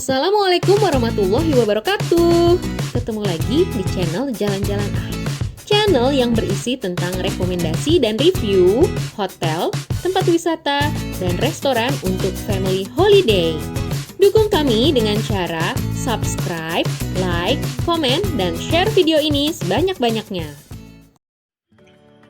Assalamualaikum warahmatullahi wabarakatuh. Ketemu lagi di channel Jalan-Jalan Channel yang berisi tentang rekomendasi dan review hotel, tempat wisata, dan restoran untuk family holiday. Dukung kami dengan cara subscribe, like, komen, dan share video ini sebanyak-banyaknya.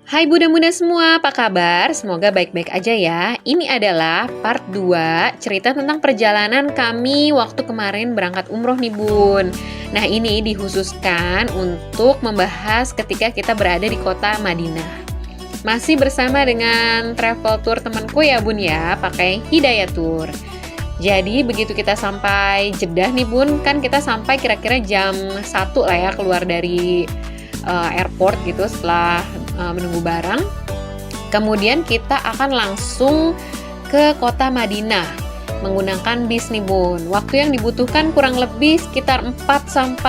Hai Bunda-Bunda semua, apa kabar? Semoga baik-baik aja ya. Ini adalah part 2 cerita tentang perjalanan kami waktu kemarin berangkat umroh nih Bun. Nah ini dikhususkan untuk membahas ketika kita berada di kota Madinah. Masih bersama dengan travel tour temanku ya Bun ya, pakai Hidayah Tour. Jadi begitu kita sampai Jeddah nih Bun, kan kita sampai kira-kira jam 1 lah ya keluar dari airport gitu setelah menunggu barang. Kemudian kita akan langsung ke kota Madinah menggunakan bis nih Bun. Waktu yang dibutuhkan kurang lebih sekitar 4-5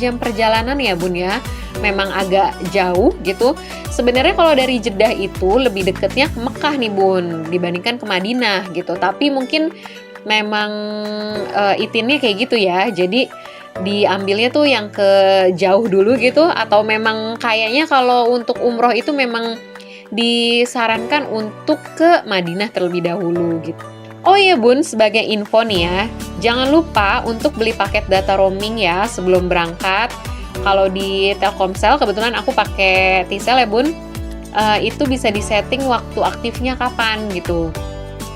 jam perjalanan ya Bun ya. Memang agak jauh gitu. Sebenarnya kalau dari Jeddah itu lebih deketnya ke Mekah nih Bun dibandingkan ke Madinah gitu. Tapi mungkin memang itinnya kayak gitu ya. Jadi diambilnya tuh yang ke jauh dulu gitu, atau memang kayaknya kalau untuk umroh itu memang disarankan untuk ke Madinah terlebih dahulu gitu. Oh iya Bun, sebagai info nih ya, jangan lupa untuk beli paket data roaming ya sebelum berangkat. Kalau di Telkomsel, kebetulan aku pakai T-Cell ya Bun, itu bisa disetting waktu aktifnya kapan gitu.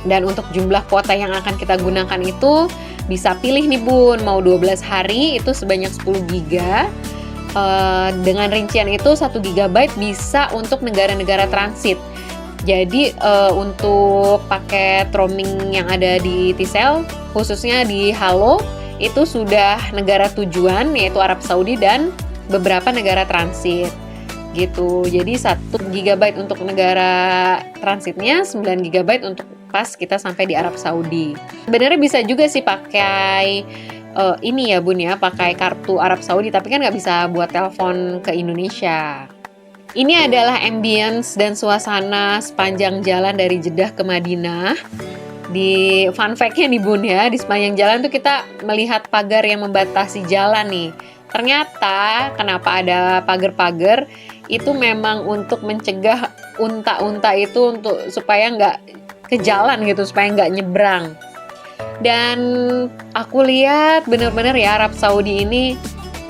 Dan untuk jumlah kuota yang akan kita gunakan itu bisa pilih nih Bun, mau 12 hari itu sebanyak 10 GB. Dengan rincian itu 1 GB bisa untuk negara-negara transit. Jadi untuk paket roaming yang ada di T-Cell, khususnya di Halo, itu sudah negara tujuan yaitu Arab Saudi dan beberapa negara transit gitu. Jadi 1 GB untuk negara transitnya, 9 GB untuk pas kita sampai di Arab Saudi. Sebenarnya bisa juga sih pakai ini ya Bun ya, pakai kartu Arab Saudi, tapi kan nggak bisa buat telepon ke Indonesia. Ini adalah ambience dan suasana sepanjang jalan dari Jeddah ke Madinah. Di fun fact-nya nih Bun ya, di sepanjang jalan tuh kita melihat pagar yang membatasi jalan nih. Ternyata kenapa ada pagar-pagar itu memang untuk mencegah unta-unta itu untuk supaya nggak ke jalan gitu, supaya nggak nyebrang. Dan aku lihat bener-bener ya Arab Saudi ini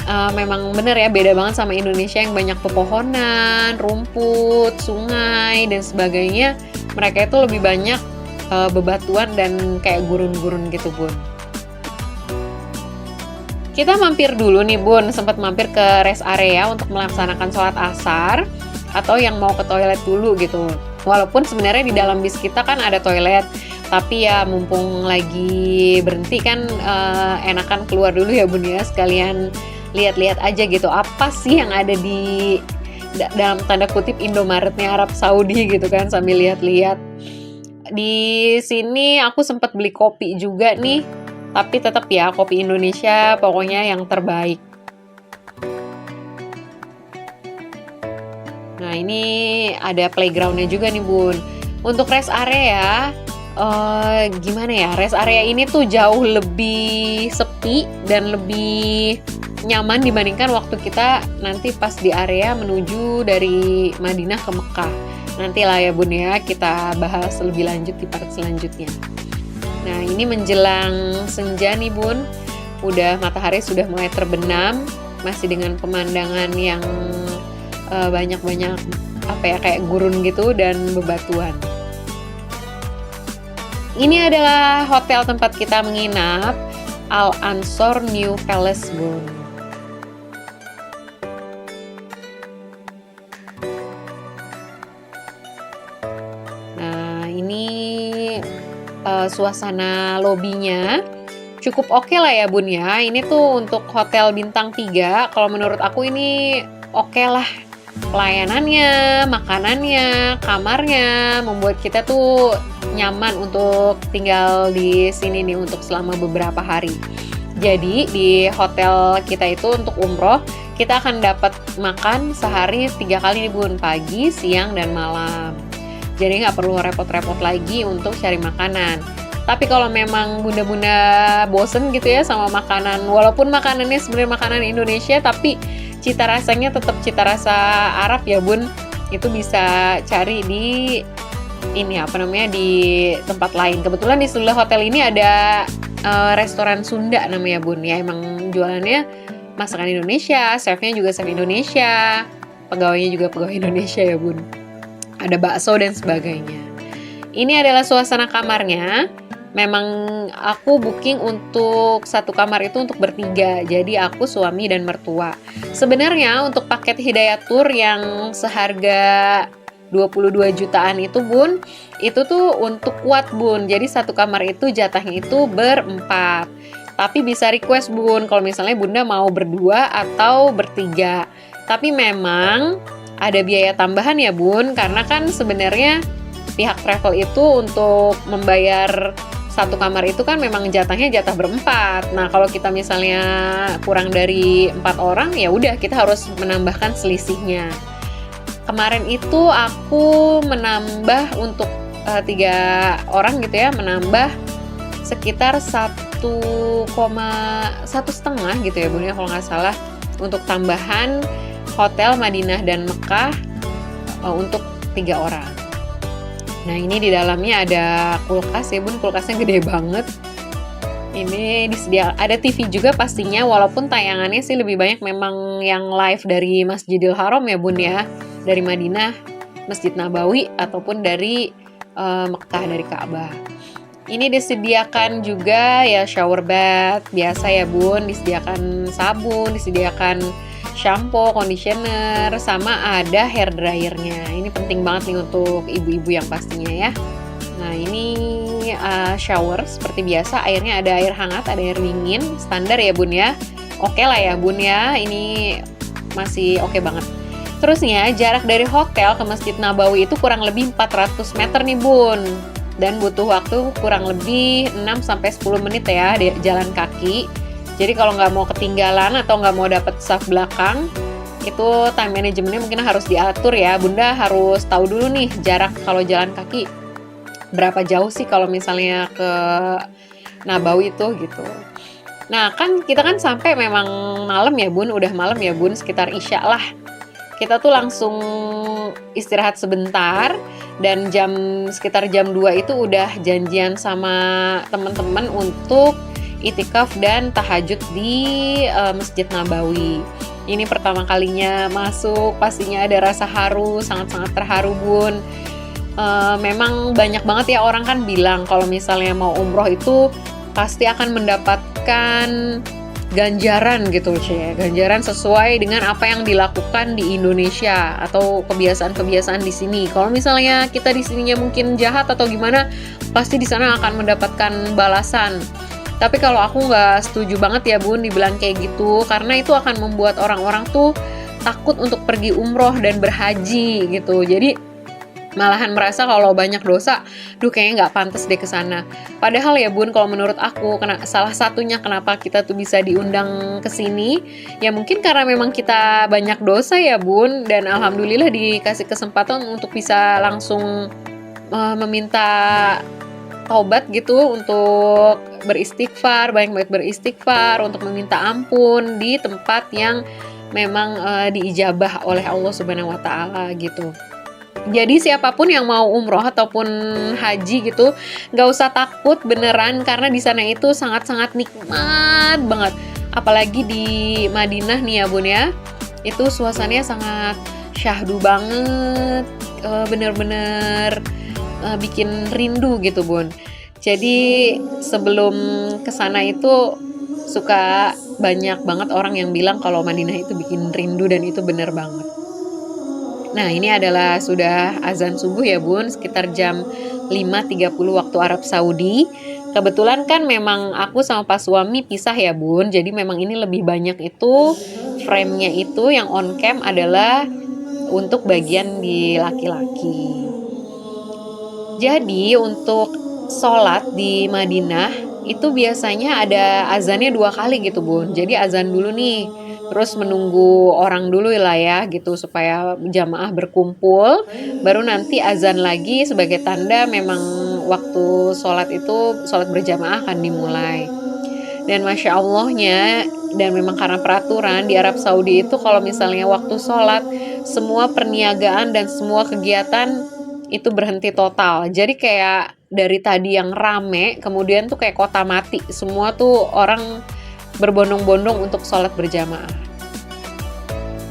memang bener ya beda banget sama Indonesia yang banyak pepohonan, rumput, sungai dan sebagainya. Mereka itu lebih banyak bebatuan dan kayak gurun-gurun gitu Bun. Kita mampir dulu nih Bun, sempat mampir ke rest area untuk melaksanakan sholat asar atau yang mau ke toilet dulu gitu. Walaupun sebenarnya di dalam bis kita kan ada toilet, tapi ya mumpung lagi berhenti kan enakan keluar dulu ya Bun ya, sekalian lihat-lihat aja gitu apa sih yang ada di dalam tanda kutip Indomaretnya Arab Saudi gitu kan, sambil lihat-lihat. Di sini aku sempat beli kopi juga nih, tapi tetap ya kopi Indonesia pokoknya yang terbaik. Nah ini ada playgroundnya juga nih Bun. Untuk rest area, gimana ya, rest area ini tuh jauh lebih sepi dan lebih nyaman dibandingkan waktu kita nanti pas di area menuju dari Madinah ke Mekah. Nantilah ya Bun ya, kita bahas lebih lanjut di part selanjutnya. Nah ini menjelang senja nih Bun, udah matahari sudah mulai terbenam, masih dengan pemandangan yang banyak-banyak apa ya, kayak gurun gitu dan bebatuan. Ini adalah hotel tempat kita menginap, Al Ansor New Palace Bun. Nah ini suasana lobinya cukup oke lah ya Bun ya. Ini tuh untuk hotel bintang 3, kalau menurut aku ini oke lah. Pelayanannya, makanannya, kamarnya membuat kita tuh nyaman untuk tinggal di sini nih untuk selama beberapa hari. Jadi di hotel kita itu untuk umroh kita akan dapat makan sehari 3 kali nih Bun, pagi, siang, dan malam. Jadi nggak perlu repot-repot lagi untuk cari makanan. Tapi kalau memang bunda-bunda bosen gitu ya sama makanan, walaupun makanannya sebenarnya makanan Indonesia, tapi cita rasanya tetap cita rasa Arab ya bun, itu bisa cari di ini apa namanya, di tempat lain. Kebetulan di sebelah hotel ini ada restoran Sunda namanya bun ya, emang jualannya masakan Indonesia, chefnya juga chef Indonesia, pegawainya juga pegawai Indonesia ya bun. Ada bakso dan sebagainya. Ini adalah suasana kamarnya. Memang aku booking untuk satu kamar itu untuk bertiga, jadi aku, suami, dan mertua. Sebenarnya untuk paket Hidayat Tour yang seharga 22 jutaan itu bun, itu tuh untuk kuat bun, jadi satu kamar itu jatahnya itu berempat. Tapi bisa request bun, kalau misalnya bunda mau berdua atau bertiga. Tapi memang ada biaya tambahan ya bun, karena kan sebenarnya pihak travel itu untuk membayar satu kamar itu kan memang jatahnya jatah berempat. Nah kalau kita misalnya kurang dari 4 orang, ya udah kita harus menambahkan selisihnya. Kemarin itu aku menambah untuk 3 orang gitu ya, menambah sekitar 1,1 setengah gitu ya bun ya kalau nggak salah, untuk tambahan hotel Madinah dan Mekah untuk 3 orang. Nah ini di dalamnya ada kulkas ya bun, kulkasnya gede banget. Ini ada TV juga pastinya, walaupun tayangannya sih lebih banyak memang yang live dari Masjidil Haram ya bun ya, dari Madinah, Masjid Nabawi, ataupun dari Mekah, dari Ka'bah. Ini disediakan juga ya shower bath biasa ya bun, disediakan sabun, disediakan shampoo, conditioner, sama ada hair dryernya. Ini penting banget nih untuk ibu-ibu yang pastinya ya. Nah ini shower seperti biasa, airnya ada air hangat, ada air dingin, standar ya bun ya. Oke lah ya bun ya, ini masih oke banget. Terusnya jarak dari hotel ke Masjid Nabawi itu kurang lebih 400 meter nih bun, dan butuh waktu kurang lebih 6-10 menit ya jalan kaki. Jadi kalau nggak mau ketinggalan atau nggak mau dapet saf belakang, itu time managementnya mungkin harus diatur ya. Bunda harus tahu dulu nih jarak kalau jalan kaki berapa jauh sih kalau misalnya ke Nabawi itu gitu. Nah kan kita kan sampai memang malam ya bun, udah malam ya bun, sekitar Isya lah. Kita tuh langsung istirahat sebentar, dan sekitar jam 2 itu udah janjian sama teman-teman untuk itikaf dan tahajud di Masjid Nabawi. Ini pertama kalinya masuk, pastinya ada rasa haru, sangat-sangat terharu bun. Memang banyak banget ya orang kan bilang kalau misalnya mau umroh itu pasti akan mendapatkan ganjaran gitu ganjaran sesuai dengan apa yang dilakukan di Indonesia atau kebiasaan-kebiasaan di sini. Kalau misalnya kita di sininya mungkin jahat atau gimana, pasti di sana akan mendapatkan balasan. Tapi kalau aku nggak setuju banget ya bun dibilang kayak gitu, karena itu akan membuat orang-orang tuh takut untuk pergi umroh dan berhaji gitu. Jadi malahan merasa kalau banyak dosa, kayaknya nggak pantas deh ke sana. Padahal ya bun, kalau menurut aku, salah satunya kenapa kita tuh bisa diundang ke sini, ya mungkin karena memang kita banyak dosa ya bun, dan alhamdulillah dikasih kesempatan untuk bisa langsung meminta taubat gitu, untuk beristighfar, banyak-banyak beristighfar, untuk meminta ampun di tempat yang memang diijabah oleh Allah Subhanahu wa Ta'ala gitu. Jadi siapapun yang mau umroh ataupun haji gitu, nggak usah takut beneran, karena di sana itu sangat-sangat nikmat banget. Apalagi di Madinah nih ya bun ya, itu suasananya sangat syahdu banget, bener-bener bikin rindu gitu bun. Jadi sebelum kesana itu suka banyak banget orang yang bilang kalau Madinah itu bikin rindu, dan itu bener banget. Nah ini adalah sudah azan subuh ya bun, sekitar jam 5.30 waktu Arab Saudi. Kebetulan kan memang aku sama pas suami pisah ya bun, jadi memang ini lebih banyak itu frame-nya itu yang on cam adalah untuk bagian di laki-laki. Jadi untuk sholat di Madinah itu biasanya ada azannya 2 kali gitu bun. Jadi azan dulu nih, terus menunggu orang dulu lah ya gitu supaya jamaah berkumpul, baru nanti azan lagi sebagai tanda memang waktu sholat itu, sholat berjamaah akan dimulai. Dan Masya Allahnya, dan memang karena peraturan di Arab Saudi itu kalau misalnya waktu sholat, semua perniagaan dan semua kegiatan itu berhenti total. Jadi kayak dari tadi yang rame, kemudian tuh kayak kota mati. Semua tuh orang berbondong-bondong untuk sholat berjamaah.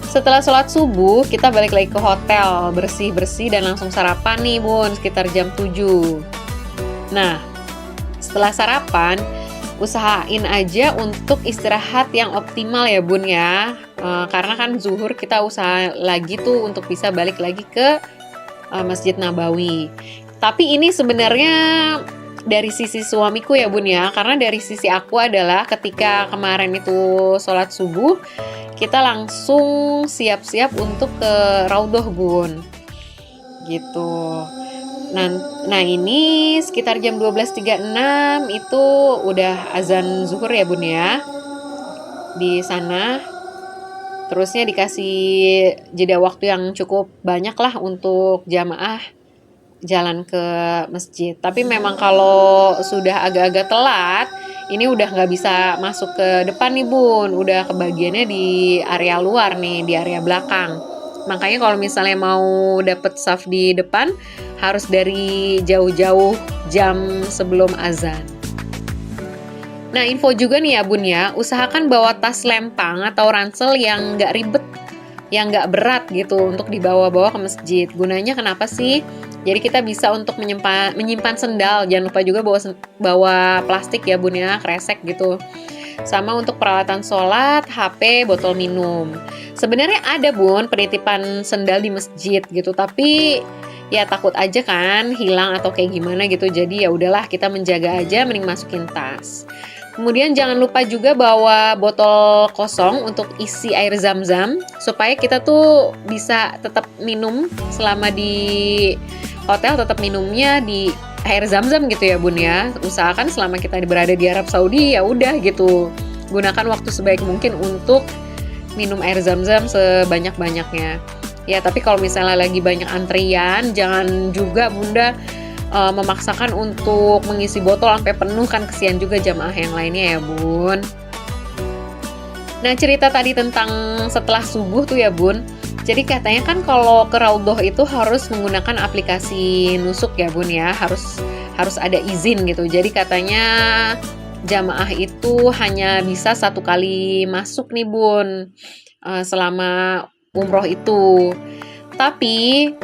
Setelah sholat subuh, kita balik lagi ke hotel, bersih-bersih dan langsung sarapan nih Bun, sekitar jam 7. Nah, setelah sarapan, usahain aja untuk istirahat yang optimal ya Bun ya. Karena kan zuhur kita usaha lagi tuh untuk bisa balik lagi ke Masjid Nabawi. Tapi ini sebenarnya dari sisi suamiku ya Bun ya. Karena dari sisi aku adalah ketika kemarin itu sholat subuh, kita langsung siap-siap untuk ke Raudhah Bun. Gitu. Nah ini sekitar jam 12.36 itu udah azan zuhur ya Bun ya di sana. Terusnya dikasih jeda waktu yang cukup banyak lah untuk jamaah jalan ke masjid. Tapi memang kalau sudah agak-agak telat, ini udah nggak bisa masuk ke depan nih Bun. Udah kebagiannya di area luar nih, di area belakang. Makanya kalau misalnya mau dapet saf di depan, harus dari jauh-jauh jam sebelum azan. Nah, info juga nih ya Bun ya, usahakan bawa tas lempang atau ransel yang nggak ribet, yang nggak berat gitu untuk dibawa-bawa ke masjid. Gunanya kenapa sih? Jadi kita bisa untuk menyimpan sendal. Jangan lupa juga bawa plastik ya Bun ya, kresek gitu. Sama untuk peralatan sholat, HP, botol minum. Sebenarnya ada Bun penitipan sendal di masjid gitu, tapi ya takut aja kan hilang atau kayak gimana gitu. Jadi ya udahlah kita menjaga aja, mending masukin tas. Kemudian jangan lupa juga bawa botol kosong untuk isi air zam-zam supaya kita tuh bisa tetap minum selama di hotel, tetap minumnya di air zam-zam gitu ya Bun ya. Usahakan selama kita berada di Arab Saudi ya udah gitu. Gunakan waktu sebaik mungkin untuk minum air zam-zam sebanyak-banyaknya. Ya tapi kalau misalnya lagi banyak antrian, jangan juga Bunda memaksakan untuk mengisi botol sampai penuh, kan kesian juga jamaah yang lainnya ya Bun. Nah cerita tadi tentang setelah subuh tuh ya Bun, jadi katanya kan kalau ke Raudhah itu harus menggunakan aplikasi nusuk ya Bun ya, harus ada izin gitu. Jadi katanya jamaah itu hanya bisa 1 kali masuk nih Bun selama umroh itu. Tapi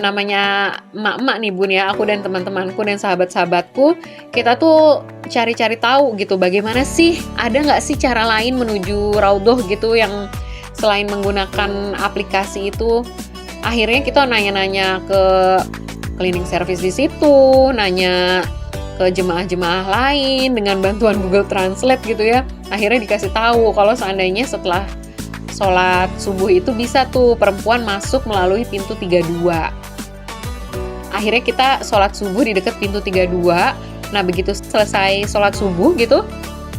namanya emak-emak nih Bun ya, aku dan teman-temanku dan sahabat-sahabatku, kita tuh cari-cari tahu gitu, bagaimana sih, ada nggak sih cara lain menuju Raudhah gitu yang selain menggunakan aplikasi itu. Akhirnya kita nanya-nanya ke cleaning service di situ, nanya ke jemaah-jemaah lain dengan bantuan Google Translate gitu ya. Akhirnya dikasih tahu kalau seandainya setelah sholat subuh itu bisa tuh perempuan masuk melalui pintu 32. Akhirnya kita sholat subuh di dekat pintu 32. Nah begitu selesai sholat subuh gitu,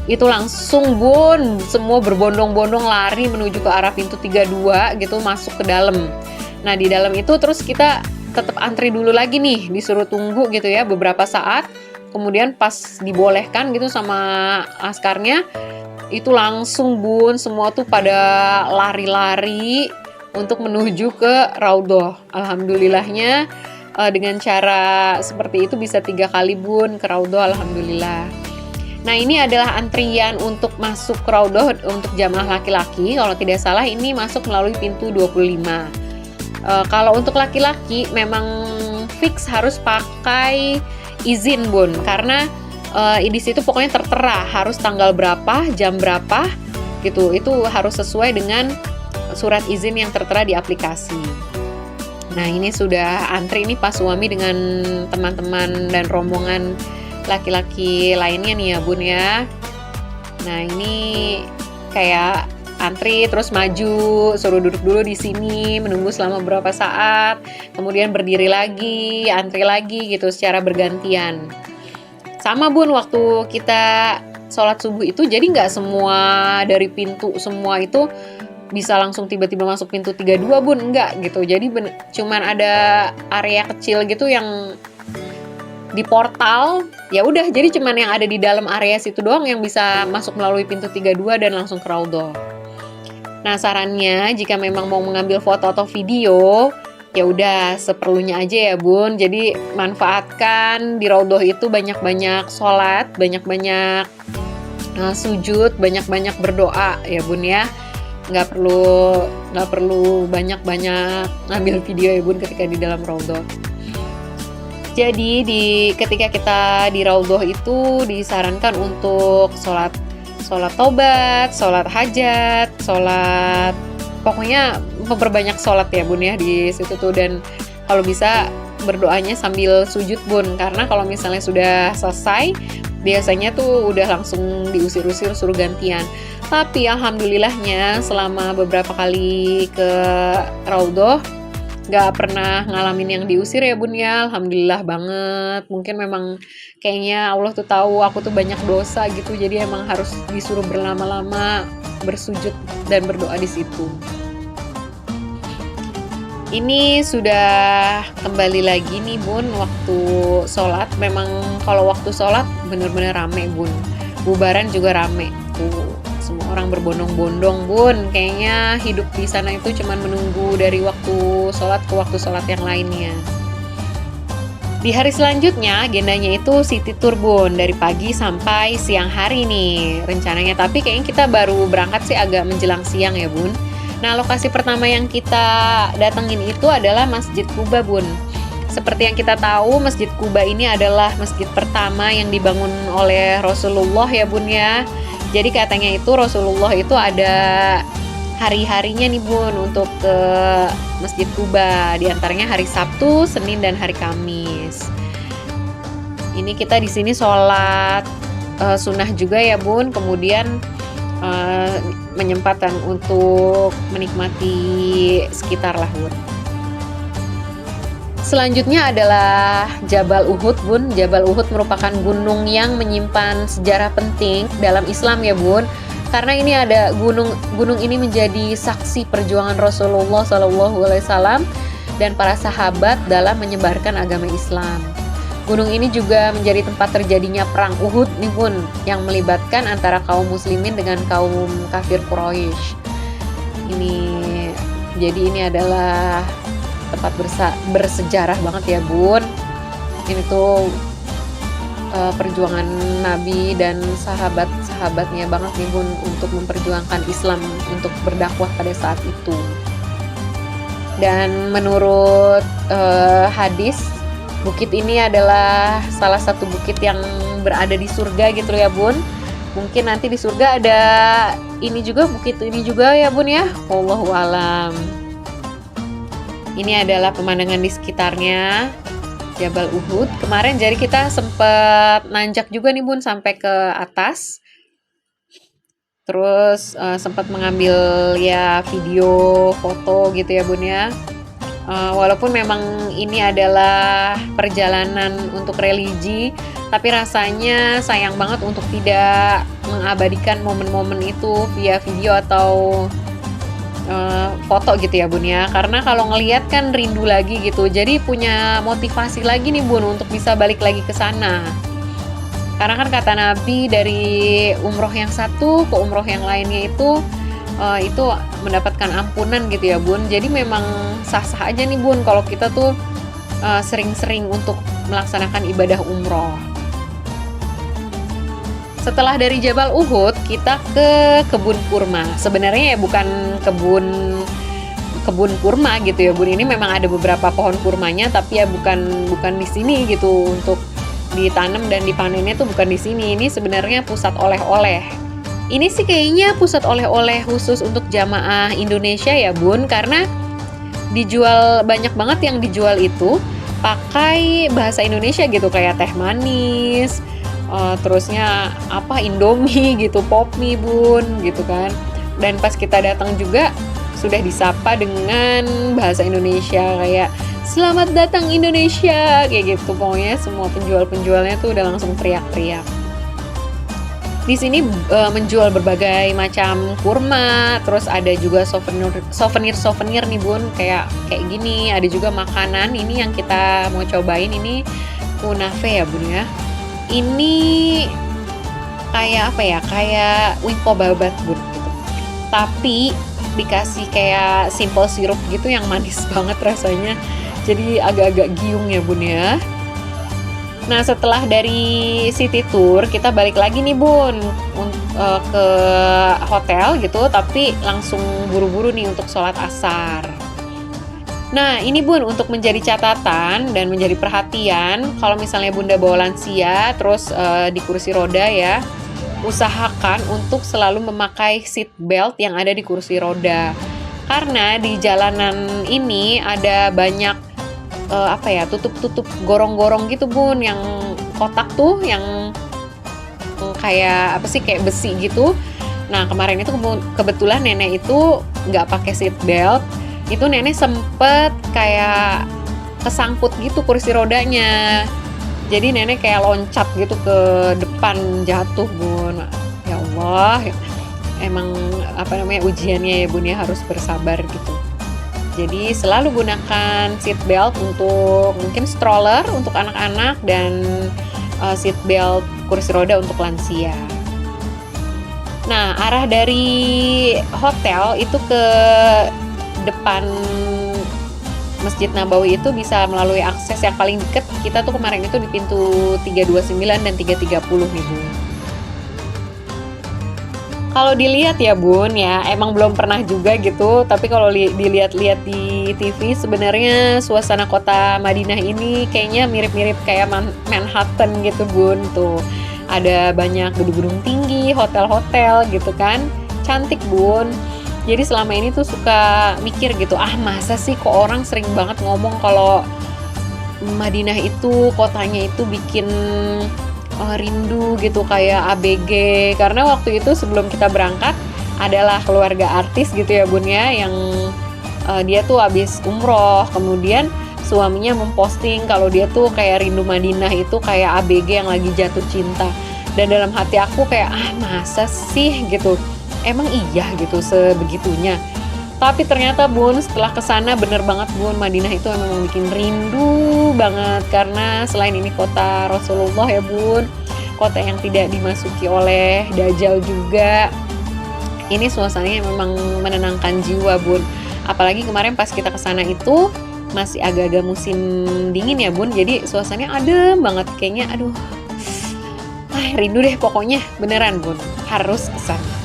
itu langsung Bun semua berbondong-bondong lari menuju ke arah pintu 32 gitu, masuk ke dalam. Nah di dalam itu terus kita tetap antri dulu lagi nih, disuruh tunggu gitu ya beberapa saat. Kemudian pas dibolehkan gitu sama askarnya, itu langsung Bun semua tuh pada lari-lari untuk menuju ke Raudhah. Alhamdulillahnya dengan cara seperti itu bisa 3 kali Bun ke Raudhah, alhamdulillah. Nah ini adalah antrian untuk masuk ke Raudhah untuk jamaah laki-laki. Kalau tidak salah ini masuk melalui pintu 25. Kalau untuk laki-laki memang fix harus pakai izin Bun, karena di situ pokoknya tertera harus tanggal berapa, jam berapa gitu. Itu harus sesuai dengan surat izin yang tertera di aplikasi. Nah ini sudah antri nih pas suami dengan teman-teman dan rombongan laki-laki lainnya nih ya Bun ya. Nah ini kayak antri terus maju, suruh duduk dulu di sini menunggu selama beberapa saat, kemudian berdiri lagi, antri lagi gitu secara bergantian. Sama Bun, waktu kita sholat subuh itu jadi nggak semua dari pintu semua itu bisa langsung tiba-tiba masuk pintu 32 Bun, enggak gitu. Jadi cuman ada area kecil gitu yang di portal, ya udah jadi cuman yang ada di dalam area situ doang yang bisa masuk melalui pintu 32 dan langsung ke Raudhah. Nah, sarannya jika memang mau mengambil foto atau video, ya udah seperlunya aja ya Bun. Jadi manfaatkan di Raudhah itu banyak-banyak sholat, banyak-banyak sujud, banyak-banyak berdoa ya Bun ya. Nggak perlu banyak-banyak ngambil video ya Bun ketika di dalam Raudhah. Jadi ketika kita di Raudhah itu disarankan untuk sholat taubat, sholat hajat, sholat, pokoknya memperbanyak sholat ya Bun ya di situ tuh. Dan kalau bisa berdoanya sambil sujud Bun, karena kalau misalnya sudah selesai biasanya tuh udah langsung diusir-usir suruh gantian. Tapi alhamdulillahnya selama beberapa kali ke Raudhah gak pernah ngalamin yang diusir ya Bun ya. Alhamdulillah banget. Mungkin memang kayaknya Allah tuh tahu aku tuh banyak dosa gitu, jadi emang harus disuruh berlama-lama bersujud dan berdoa di situ. Ini sudah kembali lagi nih Bun waktu sholat. Memang kalau waktu sholat bener-bener rame Bun. Bubaran juga rame tuh. Semua orang berbondong-bondong Bun. Kayaknya hidup di sana itu cuman menunggu dari waktu sholat ke waktu sholat yang lainnya. Di hari selanjutnya agendanya itu city tour Bun, dari pagi sampai siang hari nih rencananya. Tapi kayaknya kita baru berangkat sih agak menjelang siang ya Bun. Nah, lokasi pertama yang kita datengin itu adalah Masjid Quba Bun. Seperti yang kita tahu, Masjid Quba ini adalah masjid pertama yang dibangun oleh Rasulullah ya Bun ya. Jadi katanya itu Rasulullah itu ada hari-harinya nih Bun untuk ke Masjid Quba. Di antaranya hari Sabtu, Senin, dan hari Kamis. Ini kita di sini sholat sunnah juga ya Bun. Kemudian menyempatkan untuk menikmati sekitar lah Bun. Selanjutnya adalah Jabal Uhud Bun. Jabal Uhud merupakan gunung yang menyimpan sejarah penting dalam Islam ya Bun. Karena ini ada gunung ini menjadi saksi perjuangan Rasulullah SAW dan para sahabat dalam menyebarkan agama Islam. Gunung ini juga menjadi tempat terjadinya perang Uhud nih Bun, yang melibatkan antara kaum muslimin dengan kaum kafir Quraisy. Jadi ini adalah tempat bersejarah banget ya Bun. Ini tuh perjuangan Nabi dan sahabat-sahabatnya banget nih Bun untuk memperjuangkan Islam, untuk berdakwah pada saat itu. Dan menurut hadis, bukit ini adalah salah satu bukit yang berada di surga gitu ya Bun. Mungkin nanti di surga ada ini juga, bukit ini juga ya Bun ya. Wallahu alam. Ini adalah pemandangan di sekitarnya Jabal Uhud. Kemarin jadi kita sempat nanjak juga nih Bun sampai ke atas. Terus sempat mengambil ya video, foto gitu ya Bun ya. Walaupun memang ini adalah perjalanan untuk religi, tapi rasanya sayang banget untuk tidak mengabadikan momen-momen itu via video atau foto gitu ya Bun ya. Karena kalau ngelihat kan rindu lagi gitu, jadi punya motivasi lagi nih Bun untuk bisa balik lagi ke sana. Karena kan kata Nabi, dari umroh yang satu ke umroh yang lainnya itu mendapatkan ampunan gitu ya Bun. Jadi memang sah-sah aja nih Bun kalau kita tuh sering-sering untuk melaksanakan ibadah umroh. Setelah dari Jabal Uhud, kita ke kebun kurma. Sebenarnya ya bukan kebun kurma gitu ya Bun. Ini memang ada beberapa pohon kurmanya, tapi ya bukan di sini gitu untuk ditanam dan dipanennya tuh bukan di sini. Ini sebenarnya pusat oleh-oleh. Ini sih kayaknya pusat oleh-oleh khusus untuk jamaah Indonesia ya Bun, karena dijual banyak banget yang dijual itu pakai bahasa Indonesia gitu, kayak teh manis, terusnya Indomie gitu, pop mie Bun gitu kan. Dan pas kita datang juga sudah disapa dengan bahasa Indonesia kayak selamat datang Indonesia kayak gitu. Pokoknya semua penjual-penjualnya tuh udah langsung teriak-teriak. Di sini menjual berbagai macam kurma, terus ada juga souvenir nih Bun, kayak gini. Ada juga makanan ini yang kita mau cobain, ini kunafe ya bun ya. Ini kayak apa ya, kayak wingko babat bun gitu. Tapi dikasih kayak simple sirup gitu yang manis banget rasanya. Jadi agak-agak giung ya bun ya. Nah setelah dari city tour kita balik lagi nih bun ke hotel gitu, tapi langsung buru-buru nih untuk sholat asar. Nah ini bun, untuk menjadi catatan dan menjadi perhatian, kalau misalnya bunda bawa lansia terus di kursi roda ya, usahakan untuk selalu memakai seat belt yang ada di kursi roda. Karena di jalanan ini ada banyak tutup-tutup gorong-gorong gitu bun, yang kotak tuh yang kayak kayak besi gitu. Nah kemarin itu kebetulan nenek itu nggak pakai seat belt, itu nenek sempet kayak kesangkut gitu kursi rodanya. Jadi nenek kayak loncat gitu ke depan, jatuh bun. Ya Allah, emang ujiannya ya bun ya, harus bersabar gitu. Jadi selalu gunakan seat belt untuk mungkin stroller untuk anak-anak dan seat belt kursi roda untuk lansia. Nah arah dari hotel itu ke depan Masjid Nabawi itu bisa melalui akses yang paling dekat. Kita tuh kemarin itu di pintu 329 dan 330 nih bun. Kalau dilihat ya bun ya, emang belum pernah juga gitu, tapi kalau dilihat-lihat di TV sebenarnya suasana kota Madinah ini kayaknya mirip-mirip kayak Manhattan gitu bun. Tuh ada banyak gedung-gedung tinggi, hotel-hotel gitu kan, cantik bun. Jadi selama ini tuh suka mikir gitu, masa sih kok orang sering banget ngomong kalau Madinah itu kotanya itu bikin rindu gitu kayak ABG. Karena waktu itu sebelum kita berangkat adalah keluarga artis gitu ya bun ya, yang dia tuh habis umroh, kemudian suaminya memposting kalau dia tuh kayak rindu Madinah itu kayak ABG yang lagi jatuh cinta. Dan dalam hati aku kayak masa sih gitu, emang iya gitu sebegitunya. Tapi ternyata bun setelah kesana bener banget bun, Madinah itu emang bikin rindu banget. Karena selain ini kota Rasulullah ya bun, kota yang tidak dimasuki oleh Dajjal juga, ini suasananya memang menenangkan jiwa bun. Apalagi kemarin pas kita kesana itu masih agak-agak musim dingin ya bun, jadi suasananya adem banget. Kayaknya rindu deh pokoknya, beneran bun, harus kesana.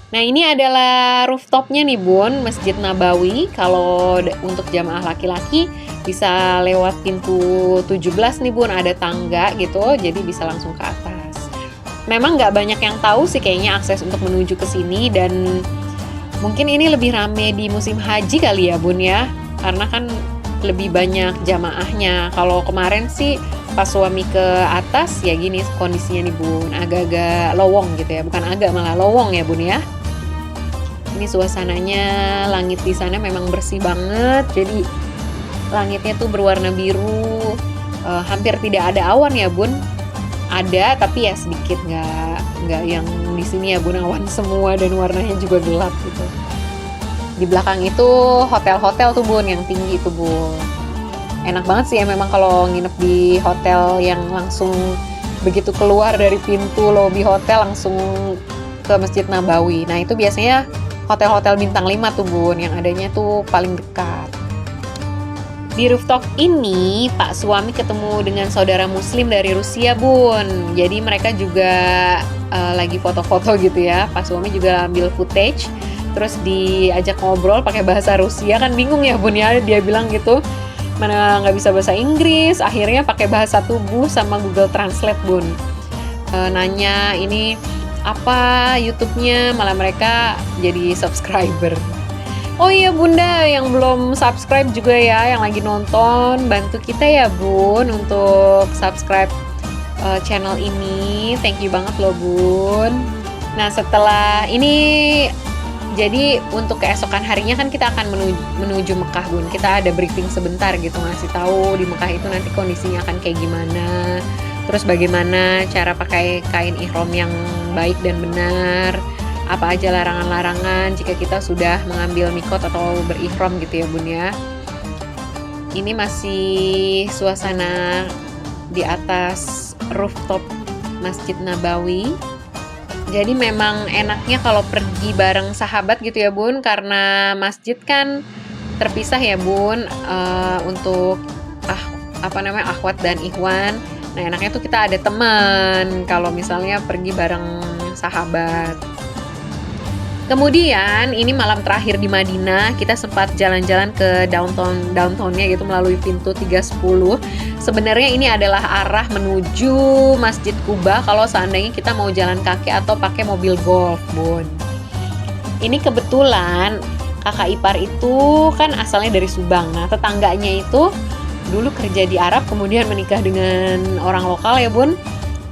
Nah ini adalah rooftopnya nih bun, Masjid Nabawi. Kalau untuk jamaah laki-laki bisa lewat pintu 17 nih bun, ada tangga gitu, jadi bisa langsung ke atas. Memang nggak banyak yang tahu sih kayaknya akses untuk menuju ke sini, dan mungkin ini lebih rame di musim haji kali ya bun ya, karena kan lebih banyak jamaahnya. Kalau kemarin sih pas suami ke atas ya gini kondisinya nih bun, agak-agak lowong gitu ya, bukan agak, malah lowong ya bun ya. Ini suasananya, langit di sana memang bersih banget, jadi langitnya tuh berwarna biru, hampir tidak ada awan ya bun. Ada tapi ya sedikit, nggak yang di sini ya bun, awan semua dan warnanya juga gelap gitu. Di belakang itu hotel-hotel tuh bun, yang tinggi tuh bun. Enak banget sih ya memang kalau nginep di hotel yang langsung begitu keluar dari pintu lobi hotel langsung ke Masjid Nabawi. Nah itu biasanya hotel-hotel bintang 5 tuh bun, yang adanya tuh paling dekat. Di rooftop ini Pak suami ketemu dengan saudara muslim dari Rusia bun. Jadi mereka juga lagi foto-foto gitu ya. Pak suami juga ambil footage, terus diajak ngobrol pakai bahasa Rusia, kan bingung ya bun ya, dia bilang gitu, mana nggak bisa bahasa Inggris, akhirnya pakai bahasa tubuh sama Google Translate bun. Nanya ini apa YouTube-nya, malah mereka jadi subscriber. Oh iya bunda, yang belum subscribe juga ya, yang lagi nonton, bantu kita ya bun untuk subscribe channel ini. Thank you banget loh bun. Nah setelah ini, jadi untuk keesokan harinya kan kita akan menuju Mekah bun. Kita ada briefing sebentar gitu, ngasih tahu di Mekah itu nanti kondisinya akan kayak gimana, terus bagaimana cara pakai kain ihram yang baik dan benar, apa aja larangan-larangan jika kita sudah mengambil mikot atau berihram gitu ya bun ya. Ini masih suasana di atas rooftop Masjid Nabawi. Jadi memang enaknya kalau pergi bareng sahabat gitu ya Bun, karena masjid kan terpisah ya Bun, untuk akhwat dan ikhwan. Nah enaknya tuh kita ada teman kalau misalnya pergi bareng sahabat. Kemudian ini malam terakhir di Madinah, kita sempat jalan-jalan ke downtownnya gitu melalui pintu 310. Sebenarnya ini adalah arah menuju Masjid Kuba kalau seandainya kita mau jalan kaki atau pakai mobil golf, Bun. Ini kebetulan kakak ipar itu kan asalnya dari Subang. Nah, tetangganya itu dulu kerja di Arab, kemudian menikah dengan orang lokal ya, Bun.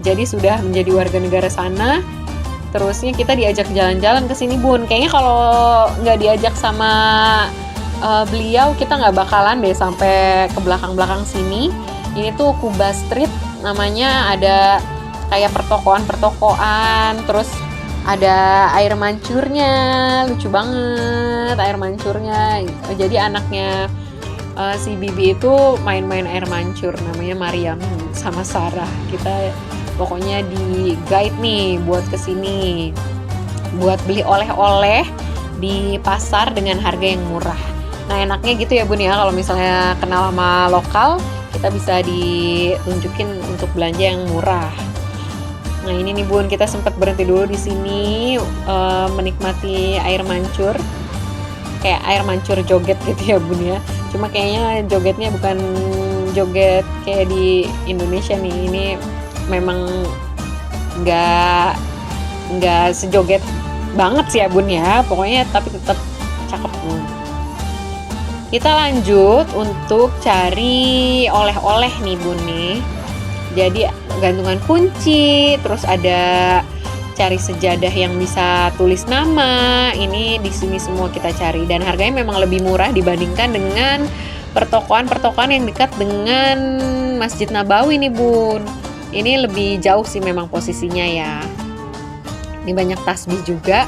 Jadi sudah menjadi warga negara sana. Terusnya kita diajak jalan-jalan ke sini Bun. Kayaknya kalau nggak diajak sama beliau kita nggak bakalan deh sampai ke belakang-belakang sini. Ini tuh Kuba Street namanya, ada kayak pertokoan, terus ada air mancurnya, lucu banget air mancurnya. Jadi anaknya si Bibi itu main-main air mancur, namanya Mariam sama Sarah. Kita pokoknya di guide nih buat kesini, buat beli oleh-oleh di pasar dengan harga yang murah. Nah enaknya gitu ya Bun ya, kalau misalnya kenal sama lokal, kita bisa ditunjukin untuk belanja yang murah. Nah ini nih Bun, kita sempat berhenti dulu di sini menikmati air mancur, kayak air mancur joget gitu ya Bun ya. Cuma kayaknya jogetnya bukan joget kayak di Indonesia nih, ini memang nggak sejoget banget sih ya Bun ya, pokoknya tapi tetap cakep Bun. Kita lanjut untuk cari oleh-oleh nih Bun nih. Jadi gantungan kunci, terus ada cari sejadah yang bisa tulis nama. Ini di sini semua kita cari dan harganya memang lebih murah dibandingkan dengan pertokoan-pertokoan yang dekat dengan Masjid Nabawi nih Bun. Ini lebih jauh sih memang posisinya ya. Ini banyak tasbih juga.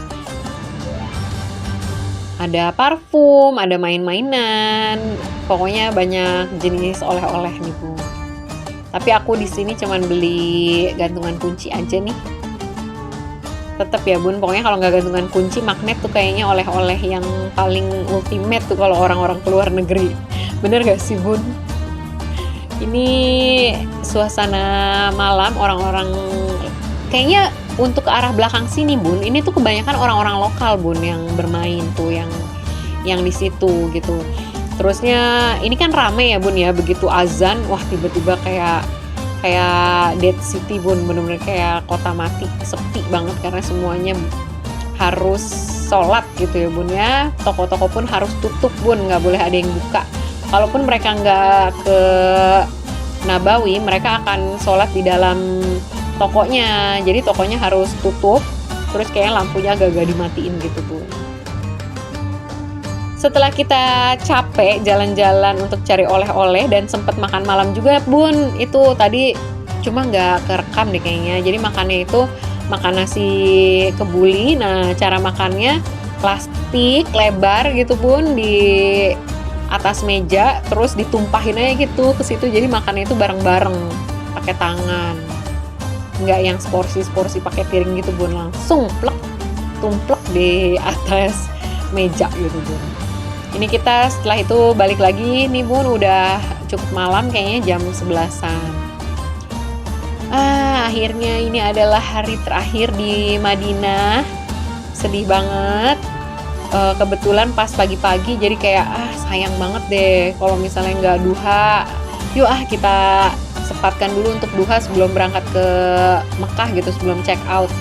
Ada parfum, ada main-mainan. Pokoknya banyak jenis oleh-oleh nih Bu. Tapi aku di sini cuman beli gantungan kunci aja nih. Tetap ya Bun, pokoknya kalau nggak gantungan kunci, magnet tuh kayaknya oleh-oleh yang paling ultimate tuh kalau orang-orang keluar negeri. Bener gak sih Bun? Ini suasana malam, orang-orang kayaknya untuk ke arah belakang sini Bun, ini tuh kebanyakan orang-orang lokal Bun yang bermain tuh, yang di situ gitu. Terusnya ini kan rame ya Bun ya, begitu azan, wah tiba-tiba kayak dead city Bun, bener-bener kayak kota mati, sepi banget karena semuanya harus sholat gitu ya Bun ya. Toko-toko pun harus tutup Bun, nggak boleh ada yang buka. Kalaupun mereka nggak ke Nabawi, mereka akan sholat di dalam tokonya. Jadi tokonya harus tutup, terus kayaknya lampunya agak-agak dimatiin gitu Bun. Setelah kita capek jalan-jalan untuk cari oleh-oleh dan sempat makan malam juga Bun, itu tadi cuma nggak kerekam deh kayaknya. Jadi makannya itu makan nasi kebuli. Nah cara makannya plastik lebar gitu Bun, di atas meja, terus ditumpahin aja gitu ke situ. Jadi makannya itu bareng-bareng pakai tangan, nggak yang sporsi pakai piring gitu Bun, langsung tumplek di atas meja gitu Bun. Ini kita setelah itu balik lagi nih Bun, udah cukup malam kayaknya, jam 11-an. Akhirnya ini adalah hari terakhir di Madinah. Sedih banget. Kebetulan pas pagi-pagi, jadi kayak sayang banget deh kalau misalnya nggak duha. Yuk kita sempatkan dulu untuk duha sebelum berangkat ke Mekah gitu, sebelum check out.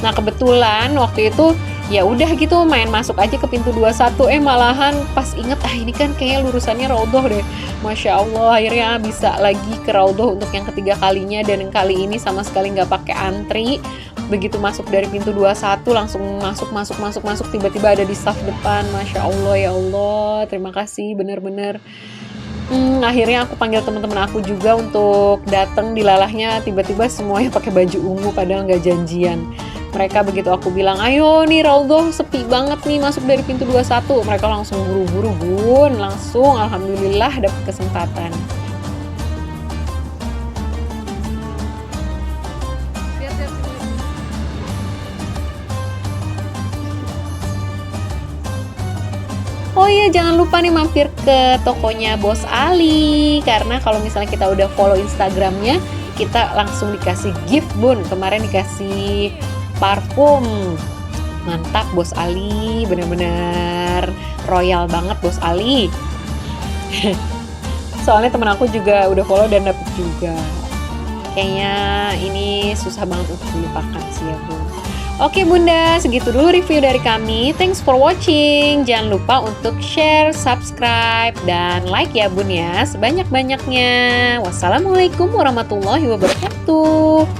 Nah kebetulan waktu itu ya udah gitu main masuk aja ke pintu 21, malahan pas inget ini kan kayaknya lurusannya Raudhoh deh. Masya Allah, akhirnya bisa lagi ke Raudhoh untuk yang ketiga kalinya, dan yang kali ini sama sekali nggak pakai antri. Begitu masuk dari pintu 21 langsung masuk, tiba-tiba ada di saf depan. Masya Allah, ya Allah, terima kasih bener-bener. Akhirnya aku panggil teman-teman aku juga untuk datang, dilalahnya tiba-tiba semuanya pakai baju ungu padahal nggak janjian. Mereka begitu aku bilang, ayo nih Raudhoh sepi banget nih masuk dari pintu 21, mereka langsung buru-buru Bun, langsung alhamdulillah dapat kesempatan. Oh iya, jangan lupa nih mampir ke tokonya Bos Ali, karena kalau misalnya kita udah follow Instagramnya, kita langsung dikasih gift, Bun. Kemarin dikasih parfum. Mantap Bos Ali, bener-bener royal banget Bos Ali. Soalnya temen aku juga udah follow dan dapet juga. Kayaknya ini susah banget untuk dilupakan sih ya Bun. Oke Bunda, segitu dulu review dari kami. Thanks for watching. Jangan lupa untuk share, subscribe, dan like ya Bun ya, sebanyak-banyaknya. Wassalamualaikum warahmatullahi wabarakatuh.